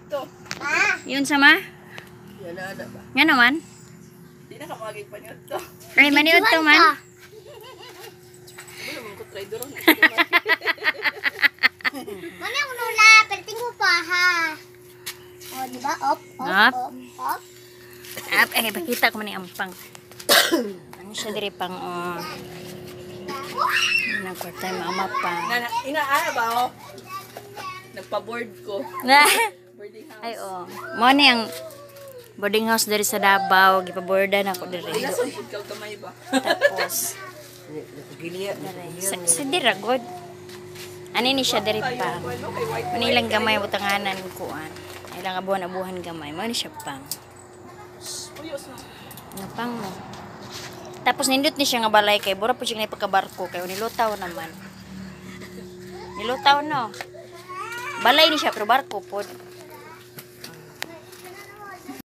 to. Yun sama? Yan na ba? Nga naman? Di na ka magig panyod to. Ay, maniod to man. Ano naman ko try doon. Mami, ako nula. Perting mo pa, ha? O, diba? Op. Pakita ko man yung ampang. Ano siya diri pang, nagkwarta yung mama pa. Inaana ba ako? Nagpa-board ko. Boarding house. Ay, mo ni ang boarding house dari sa Davao. Gipabordan ako diri. Nasaan ikaw kamay ba? Tapos, sa dira, good. Ano ni siya diri pa? Manilang gamay butanganan kuan. Ilang abuhan gamay. Mo ni siya pang. Ano pang mo? Tapos nindot ni siya nga balay kay bura po siya nga pagkabarko kay nilutaw naman. Nilutaw no. Balay ni siya pero barko po.